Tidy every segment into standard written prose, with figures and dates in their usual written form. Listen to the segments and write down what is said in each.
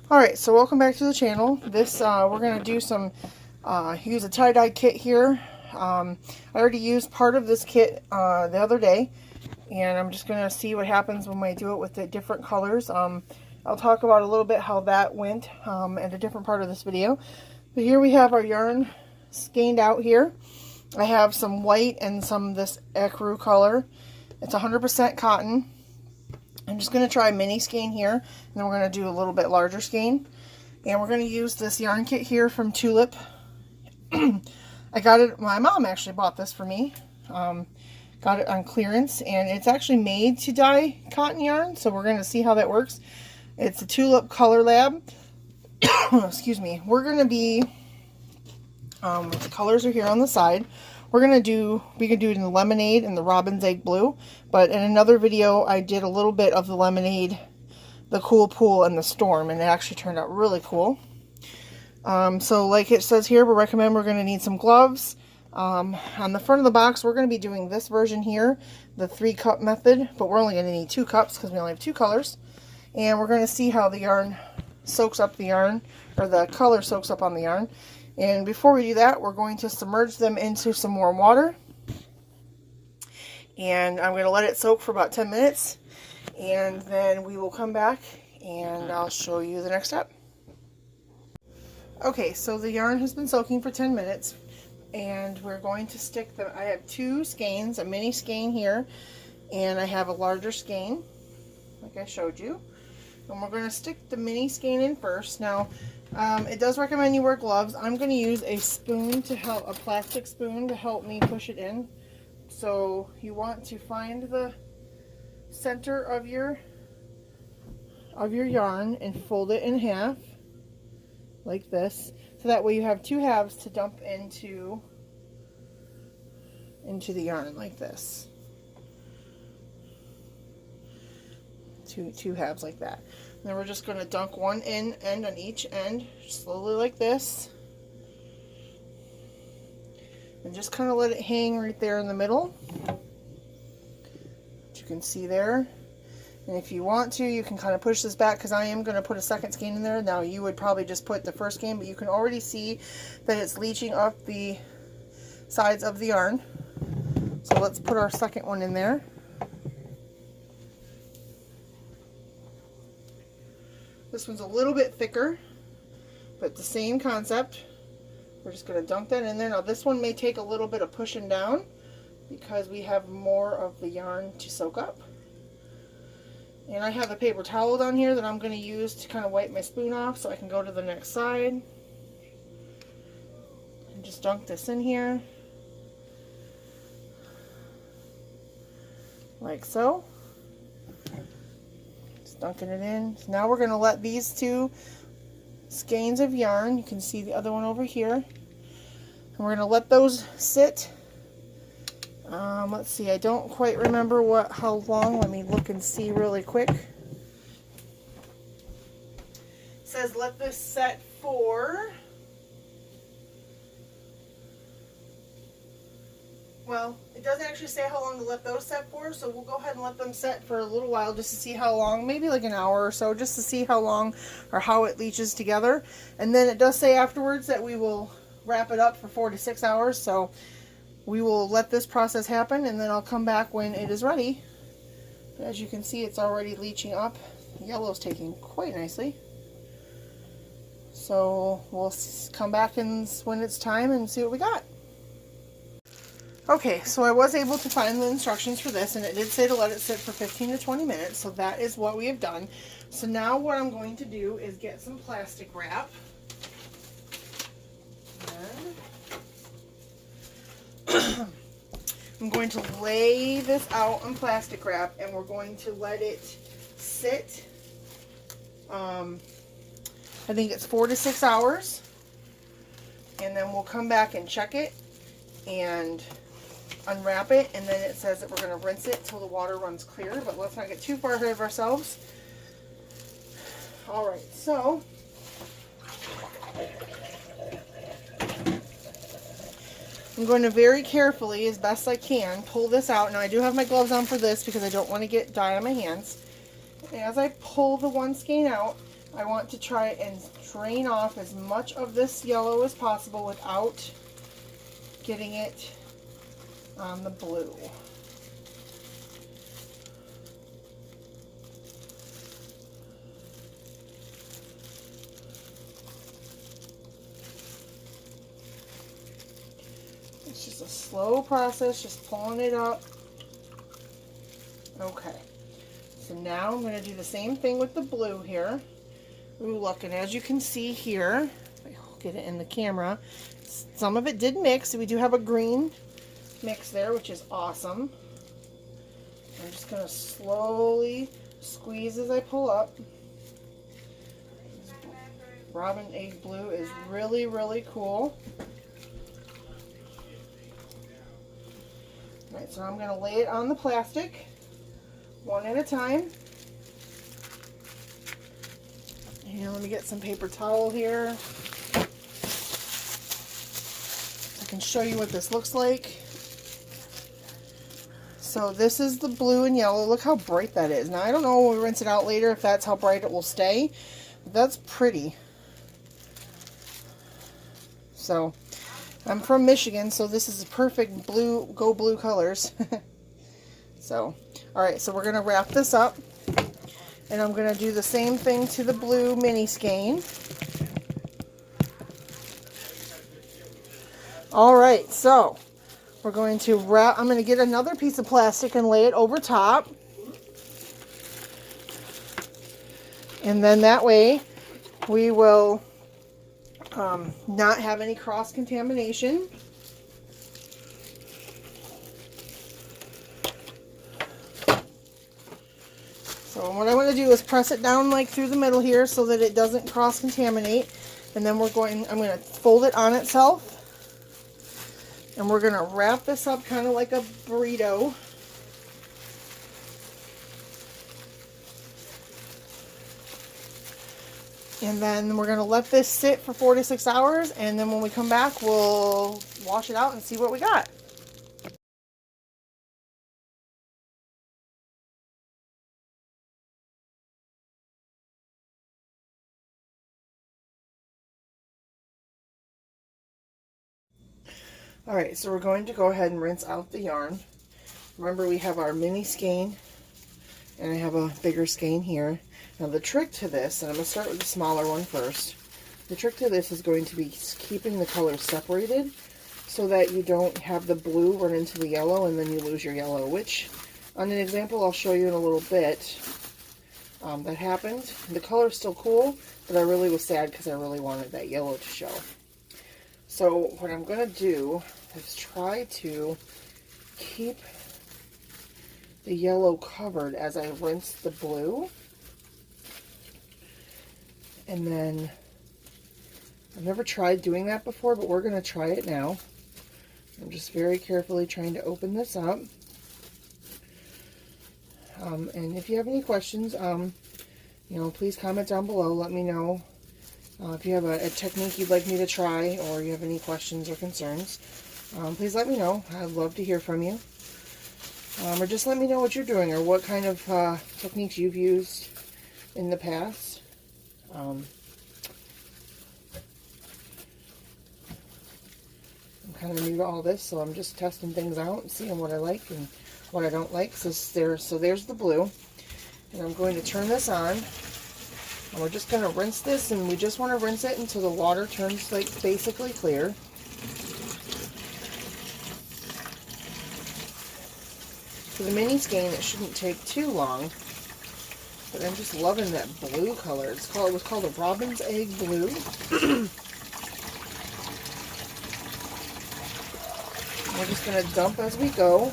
Alright, so welcome back to the channel. This, we're going to do some, use a tie-dye kit here. I already used part of this kit the other day, and I'm just going to see what happens when I do it with the different colors. I'll talk about a little bit how that went at a different part of this video. But here we have our yarn skeined out here. I have some white and some of this ecru color. It's 100% cotton. I'm just going to try mini skein here, and then we're going to do a little bit larger skein. And we're going to use this yarn kit here from Tulip. I got it, my mom actually bought this for me. Got it on clearance, and it's actually made to dye cotton yarn, so we're going to see how that works. It's a Tulip Color Lab. Excuse me. We're going to be, the colors are here on the side. We can do it in the lemonade and the robin's egg blue, but in another video I did a little bit of the lemonade, the cool pool, and the storm, and it actually turned out really cool. So like it says here, we're going to need some gloves. On the front of the box we're going to be doing this version here, the 3-cup method, but we're only going to need 2 cups because we only have 2 colors. And we're going to see how the yarn soaks up the yarn, or the color soaks up on the yarn. And before we do that, we're going to submerge them into some warm water. And I'm going to let it soak for about 10 minutes. And then we will come back and I'll show you the next step. Okay, so the yarn has been soaking for 10 minutes. And we're going to stick them. I have 2 skeins, a mini skein here. And I have a larger skein, like I showed you. And we're going to stick the mini skein in first. Now, it does recommend you wear gloves. I'm going to use a spoon to help, a plastic spoon to help me push it in. So you want to find the center of your yarn and fold it in half like this. So that way you have 2 halves to dump into the yarn like this. Two halves like that. And then we're just going to dunk one end on each end, slowly like this. And just kind of let it hang right there in the middle. As you can see there. And if you want to, you can kind of push this back, because I am going to put a second skein in there. Now you would probably just put the first skein, but you can already see that it's leaching up the sides of the yarn. So let's put our second one in there. This one's a little bit thicker, but the same concept. We're just going to dunk that in there. Now this one may take a little bit of pushing down because we have more of the yarn to soak up. And I have a paper towel down here that I'm going to use to kind of wipe my spoon off so I can go to the next side. And just dunk this in here. Like so. Dunking it in. So now we're going to let these 2 skeins of yarn, you can see the other one over here, and we're going to let those sit. Let's see, I don't quite remember how long. Let me look and see really quick. It says let this set for, well, it doesn't actually say how long to let those set for, so we'll go ahead and let them set for a little while just to see how long, maybe like an hour or so, just to see how long or how it leaches together. And then it does say afterwards that we will wrap it up for 4 to 6 hours, so we will let this process happen, and then I'll come back when it is ready. But as you can see, it's already leaching up. The yellow's taking quite nicely. So we'll come back when it's time and see what we got. Okay, so I was able to find the instructions for this, and it did say to let it sit for 15 to 20 minutes, so that is what we have done. So now what I'm going to do is get some plastic wrap. And I'm going to lay this out on plastic wrap, and we're going to let it sit. I think it's 4 to 6 hours, and then we'll come back and check it and unwrap it, and then it says that we're going to rinse it till the water runs clear, but let's not get too far ahead of ourselves. Alright, so I'm going to very carefully, as best I can, pull this out. Now I do have my gloves on for this because I don't want to get dye on my hands. As I pull the one skein out, I want to try and drain off as much of this yellow as possible without getting it on the blue. It's just a slow process, just pulling it up. Okay, so now I'm going to do the same thing with the blue here. Ooh, look, and as you can see here, I'll get it in the camera, some of it did mix. We do have a green mix there, which is awesome. I'm just going to slowly squeeze as I pull up. Robin egg blue is really, really cool. Alright, so I'm going to lay it on the plastic one at a time. And let me get some paper towel here. I can show you what this looks like. So this is the blue and yellow. Look how bright that is. Now I don't know when we rinse it out later if that's how bright it will stay. But that's pretty. So I'm from Michigan, so this is perfect blue, go blue colors. So, alright, so we're going to wrap this up. And I'm going to do the same thing to the blue mini skein. Alright, so we're going to wrap, I'm going to get another piece of plastic and lay it over top. And then that way we will not have any cross contamination. So what I want to do is press it down like through the middle here so that it doesn't cross contaminate. And then I'm going to fold it on itself. And we're going to wrap this up kind of like a burrito. And then we're going to let this sit for 4 to 6 hours. And then when we come back, we'll wash it out and see what we got. Alright, so we're going to go ahead and rinse out the yarn. Remember, we have our mini skein, and I have a bigger skein here. Now the trick to this, and I'm going to start with the smaller one first. The trick to this is going to be keeping the colors separated so that you don't have the blue run into the yellow and then you lose your yellow, which on an example I'll show you in a little bit that happened. The color is still cool, but I really was sad because I really wanted that yellow to show. So what I'm going to do is try to keep the yellow covered as I rinse the blue. And then, I've never tried doing that before, but we're going to try it now. I'm just very carefully trying to open this up. And if you have any questions, you know, please comment down below. Let me know. If you have a technique you'd like me to try, or you have any questions or concerns, please let me know. I'd love to hear from you. Or just let me know what you're doing, or what kind of techniques you've used in the past. I'm kind of new to all this, so I'm just testing things out and seeing what I like and what I don't like. So there's the blue. And I'm going to turn this on. And we're just going to rinse this, and we just want to rinse it until the water turns like basically clear. For the mini skein, it shouldn't take too long, but I'm just loving that blue color. It was called a robin's egg blue. We're just going to dump as we go.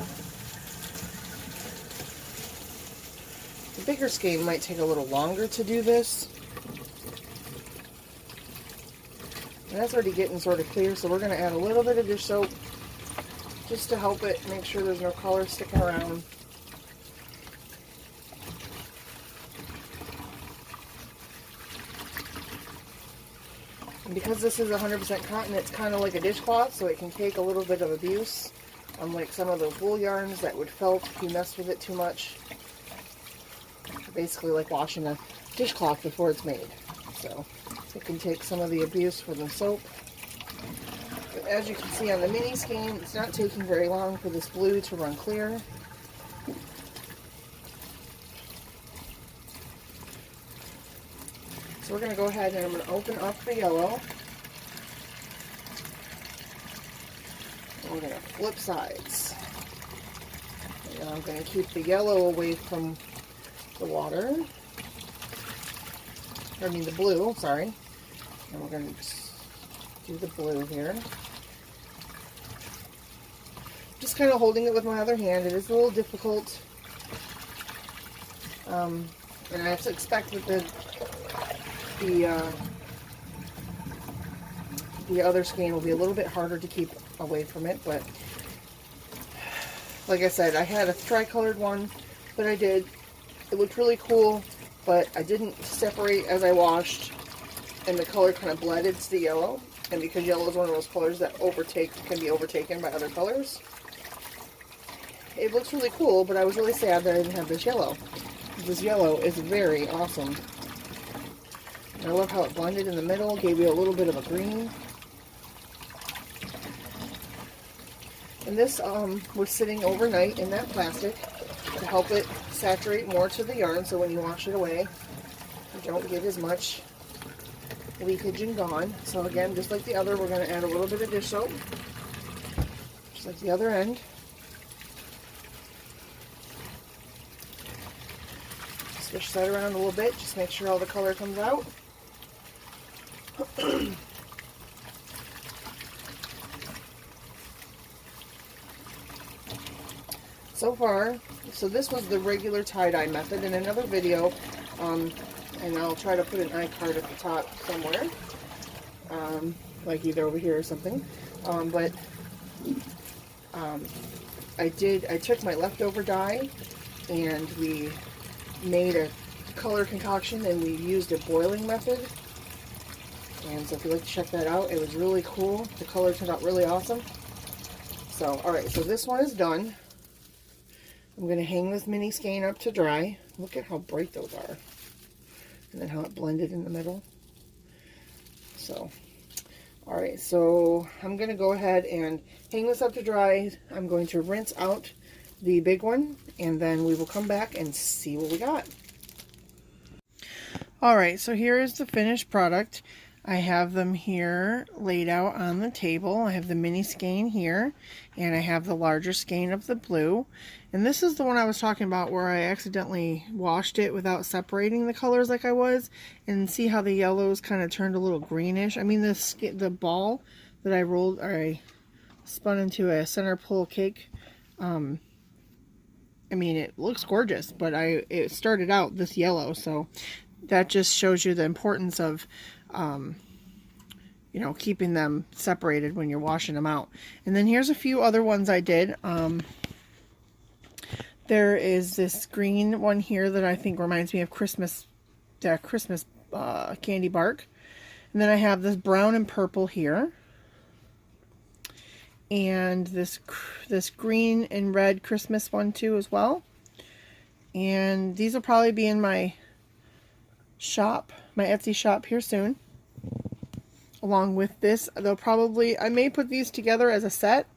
The bigger skein might take a little longer to do this. And that's already getting sort of clear, so we're going to add a little bit of dish soap just to help it make sure there's no color sticking around. And because this is 100% cotton, it's kind of like a dishcloth, so it can take a little bit of abuse, unlike some of those wool yarns that would felt if you messed with it too much. Basically like washing a dishcloth before it's made. so it can take some of the abuse for the soap. But as you can see on the mini skein, it's not taking very long for this blue to run clear. So we're going to go ahead and I'm going to open up the yellow. And we're going to flip sides. And I'm going to keep the yellow away from the water. I mean the blue, sorry. And we're going to do the blue here. Just kind of holding it with my other hand. It is a little difficult. And I have to expect that the other skein will be a little bit harder to keep away from it, but like I said, I had a tri-colored one that I did. It looked really cool, but I didn't separate as I washed, and the color kind of bled into the yellow. And because yellow is one of those colors that can be overtaken by other colors, it looks really cool, but I was really sad that I didn't have this yellow. This yellow is very awesome. I love how it blended in the middle, gave you a little bit of a green. And this was sitting overnight in that plastic to help it saturate more to the yarn, so when you wash it away, you don't get as much leakage and gone. So again, just like the other, we're going to add a little bit of dish soap, just like the other end. Swish that around a little bit, just make sure all the color comes out. So far, so this was the regular tie-dye method. In another video, and I'll try to put an iCard at the top somewhere, like either over here or something, I took my leftover dye and we made a color concoction and we used a boiling method. And so if you'd like to check that out, it was really cool. The color turned out really awesome. So, alright, so this one is done. I'm going to hang this mini skein up to dry. Look at how bright those are. And then how it blended in the middle. So, alright, so I'm going to go ahead and hang this up to dry. I'm going to rinse out the big one, and then we will come back and see what we got. Alright, so here is the finished product. I have them here laid out on the table. I have the mini skein here, and I have the larger skein of the blue. And this is the one I was talking about where I accidentally washed it without separating the colors like I was. And see how the yellows kind of turned a little greenish. I mean, the ball that I rolled, or I spun into a center pull cake, I mean, it looks gorgeous, but it started out this yellow, so that just shows you the importance of you know, keeping them separated when you're washing them out. And then here's a few other ones I did. There is this green one here that I think reminds me of Christmas candy bark. And then I have this brown and purple here. And this green and red Christmas one too as well. And these will probably be in my shop, my Etsy shop here soon. Along with this, I may put these together as a set.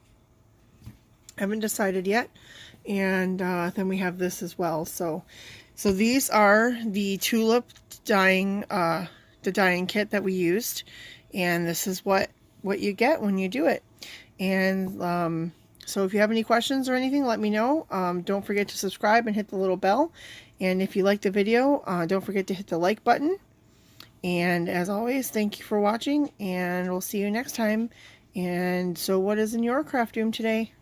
I haven't decided yet. And then we have this as well. So these are the Tulip dyeing, the dyeing kit that we used. And this is what you get when you do it. And so if you have any questions or anything, let me know. Don't forget to subscribe and hit the little bell. And if you liked the video, don't forget to hit the like button. And as always, thank you for watching, and we'll see you next time. And so what is in your craft room today?